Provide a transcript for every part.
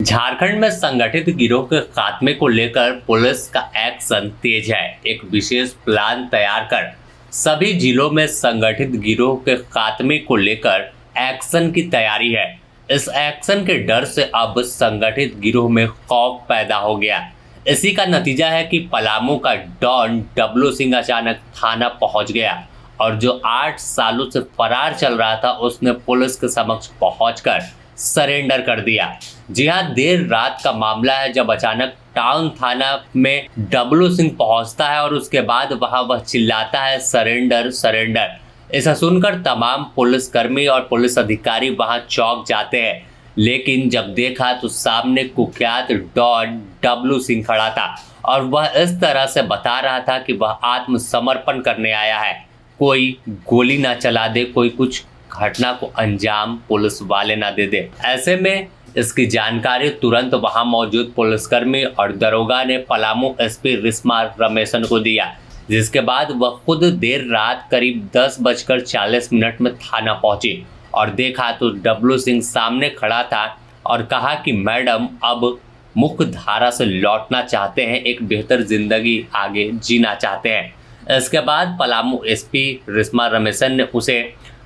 झारखंड में संगठित गिरोह के खात्मे को लेकर पुलिस का एक्शन तेज है। एक विशेष प्लान तैयार कर सभी जिलों में संगठित गिरोह के खात्मे को लेकर एक्शन की तैयारी है। इस एक्शन के डर से अब संगठित गिरोह में खौफ पैदा हो गया। इसी का नतीजा है कि पलामू का डॉन डब्लू सिंह अचानक थाना पहुंच गया और जो 8 सालों से फरार चल रहा था उसने पुलिस के समक्ष पहुंचकर सरेंडर कर दिया। जी हां, देर रात का मामला है जब अचानक टाउन थाना में डब्लू सिंह पहुंचता है और उसके बाद वह चिल्लाता है सरेंडर सरेंडर। ऐसा सुनकर तमाम पुलिसकर्मी और पुलिस अधिकारी वहां चौंक जाते हैं, लेकिन जब देखा तो सामने कुख्यात डॉन डब्लू सिंह खड़ा था और वह इस तरह से बता रहा था कि वह आत्मसमर्पण करने आया है। कोई गोली ना चला दे, कोई कुछ घटना को अंजाम पुलिस वाले ना दे दे। ऐसे में इसकी जानकारी तुरंत वहां मौजूद पुलिसकर्मी और दरोगा ने पलामू एसपी रिस्मा रमेशन को दिया, जिसके बाद वह खुद देर रात करीब 10:40 में थाना पहुंची और देखा तो डब्लू सिंह सामने खड़ा था और कहा कि मैडम अब मुख्य धारा से लौटना चाहते हैं, एक बेहतर जिंदगी आगे जीना चाहते हैं। इसके बाद पलामू एसपी रिस्मा रमेशन ने उसे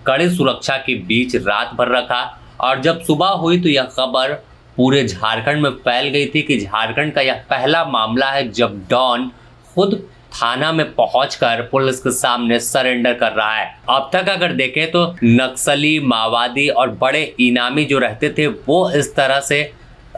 कड़ी सुरक्षा के बीच रात भर रखा और जब सुबह हुई तो यह खबर पूरे झारखंड में फैल गई थी कि झारखंड का यह पहला मामला है जब डॉन खुद थाना में पहुंचकर पुलिस के सामने सरेंडर कर रहा है। अब तक अगर देखें तो नक्सली, माओवादी और बड़े इनामी जो रहते थे वो इस तरह से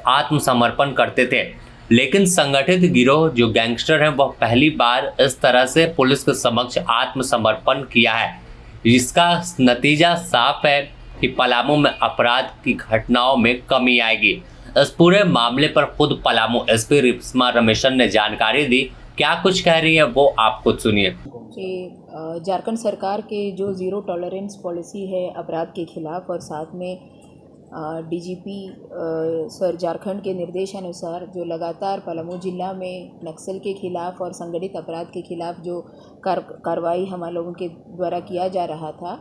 आत्मसमर्पण करते थे, लेकिन संगठित गिरोह जो गैंगस्टर हैं वह पहली बार इस तरह से पुलिस के समक्ष आत्मसमर्पण किया है। इसका नतीजा साफ है कि पलामू में अपराध की घटनाओं में कमी आएगी। इस पूरे मामले पर खुद पलामू एसपी रिस्मा रमेशन ने जानकारी दी। क्या कुछ कह रही है वो आप खुद सुनिए। कि झारखंड सरकार के जो ज़ीरो टॉलरेंस पॉलिसी है अपराध के खिलाफ और साथ में डीजीपी सर झारखंड के निर्देशानुसार जो लगातार पलामू जिला में नक्सल के खिलाफ और संगठित अपराध के खिलाफ जो कार्रवाई हम लोगों के द्वारा किया जा रहा था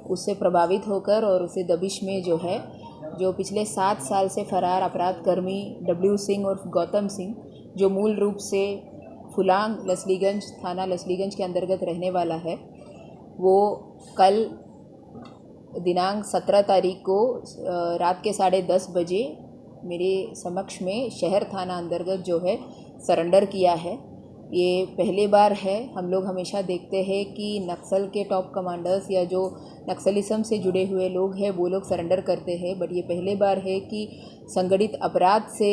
उससे प्रभावित होकर और उसे दबिश में जो पिछले 7 साल से फरार अपराधकर्मी डब्लू सिंह और गौतम सिंह जो मूल रूप से फुलांग लसलीगंज थाना लसलीगंज के अंतर्गत रहने वाला है, वो कल दिनांक 17 तारीख को रात के 10:30 बजे मेरे समक्ष में शहर थाना अंतर्गत जो है सरेंडर किया है। ये पहली बार है। हम लोग हमेशा देखते हैं कि नक्सल के टॉप कमांडर्स या जो नक्सलिज्म से जुड़े हुए लोग हैं वो लोग सरेंडर करते हैं, बट ये पहली बार है कि संगठित अपराध से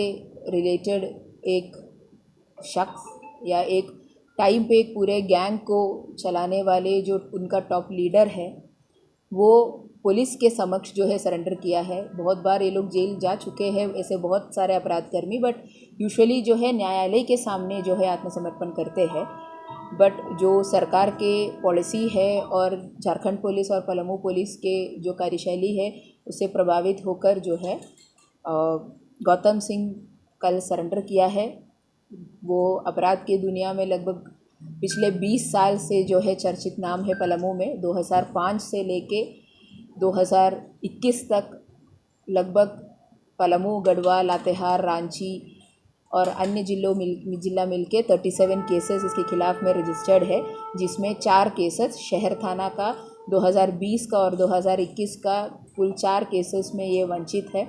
रिलेटेड एक शख्स या एक टाइम पे एक पूरे गैंग को चलाने वाले जो उनका टॉप लीडर है वो पुलिस के समक्ष जो है सरेंडर किया है। बहुत बार ये लोग जेल जा चुके हैं ऐसे बहुत सारे अपराधकर्मी, बट यूजुअली जो है न्यायालय के सामने जो है आत्मसमर्पण करते हैं। बट जो सरकार के पॉलिसी है और झारखंड पुलिस और पलामू पुलिस के जो कार्यशैली है उससे प्रभावित होकर जो है गौतम सिंह कल सरेंडर किया है। वो अपराध की दुनिया में लगभग पिछले 20 साल से जो है चर्चित नाम है पलामू में। 2005 से लेके 2021 तक लगभग पलामू, गढ़वा, लातेहार, रांची और अन्य जिला मिलके 37 केसेस इसके खिलाफ में रजिस्टर्ड है, जिसमें 4 केसेस शहर थाना का 2020 का और 2021 का कुल 4 केसेस में ये वंचित है।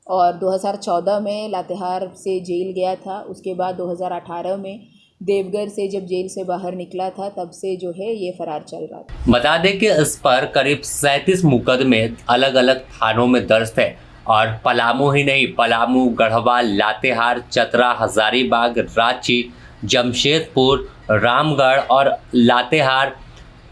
और 2014 में लातेहार से जेल गया था। उसके बाद 2018 में देवघर से जब जेल से बाहर निकला था तब से जो है ये फरार चल रहा था। बता दें कि इस पर करीब 37 मुकदमे अलग अलग थानों में दर्ज थे और पलामू ही नहीं, पलामू, गढ़वा, लातेहार, चतरा, हजारीबाग, रांची, जमशेदपुर, रामगढ़ और लातेहार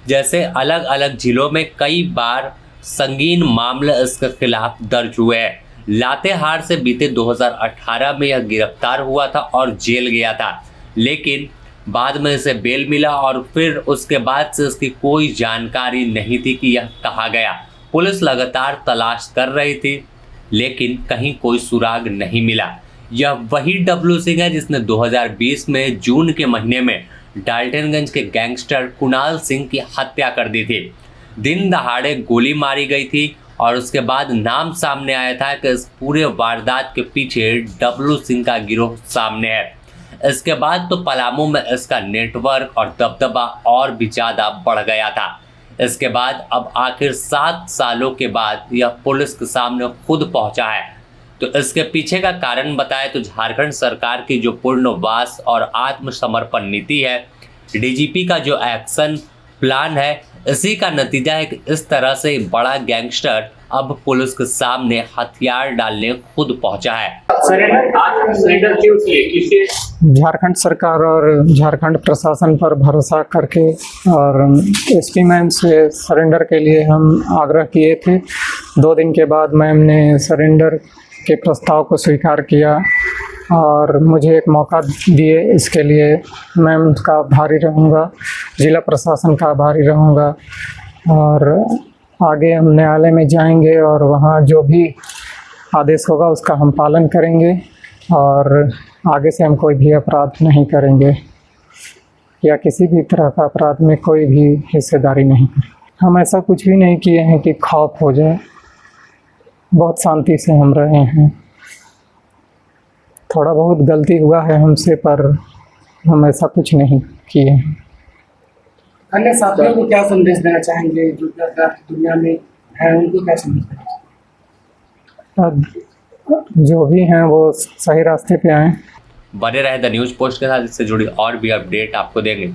जैसे अलग अलग जिलों में कई बार संगीन मामले इसके खिलाफ दर्ज हुए हैं। लातेहार से बीते 2018 में यह गिरफ्तार हुआ था और जेल गया था, लेकिन बाद में इसे बेल मिला और फिर उसके बाद से इसकी कोई जानकारी नहीं थी कि यह कहाँ गया। पुलिस लगातार तलाश कर रही थी लेकिन कहीं कोई सुराग नहीं मिला। यह वही डब्लू सिंह है जिसने 2020 में जून के महीने में डाल्टनगंज के गैंगस्टर कुणाल सिंह की हत्या कर दी थी। दिन दहाड़े गोली मारी गई थी और उसके बाद नाम सामने आया था कि इस पूरे वारदात के पीछे डब्लू सिंह का गिरोह सामने है। इसके बाद तो पलामू में इसका नेटवर्क और दबदबा और भी ज़्यादा बढ़ गया था। इसके बाद अब आखिर 7 सालों के बाद यह पुलिस के सामने खुद पहुंचा है। तो इसके पीछे का कारण बताए तो झारखंड सरकार की जो पुनर्वास और आत्मसमर्पण नीति है, डीजीपी का जो एक्शन प्लान है, इसी का नतीजा है कि इस तरह से बड़ा गैंगस्टर अब पुलिस के सामने हथियार डालने खुद पहुंचा है। झारखंड सरकार और झारखंड प्रशासन पर भरोसा करके और एसपी मैम से सरेंडर के लिए हम आग्रह किए थे। 2 दिन के बाद मैम ने सरेंडर के प्रस्ताव को स्वीकार किया और मुझे एक मौका दिए। इसके लिए मैम का आभारी रहूँगा, जिला प्रशासन का आभारी रहूँगा और आगे हम न्यायालय में जाएंगे और वहाँ जो भी आदेश होगा उसका हम पालन करेंगे और आगे से हम कोई भी अपराध नहीं करेंगे या किसी भी तरह का अपराध में कोई भी हिस्सेदारी नहीं करेंगे। हम ऐसा कुछ भी नहीं किए हैं कि खौफ हो जाए, बहुत शांति से हम रहे हैं। थोड़ा बहुत गलती हुआ है हमसे, पर हम ऐसा कुछ नहीं किए हैं। अन्य साथियों को क्या संदेश देना चाहेंगे जो दुनिया में है, उनको क्या संदेश देना चाहेंगे? जो भी हैं वो सही रास्ते पे आएँ। बने रहे द न्यूज़ पोस्ट के साथ, इससे जुड़ी और भी अपडेट आपको देंगे।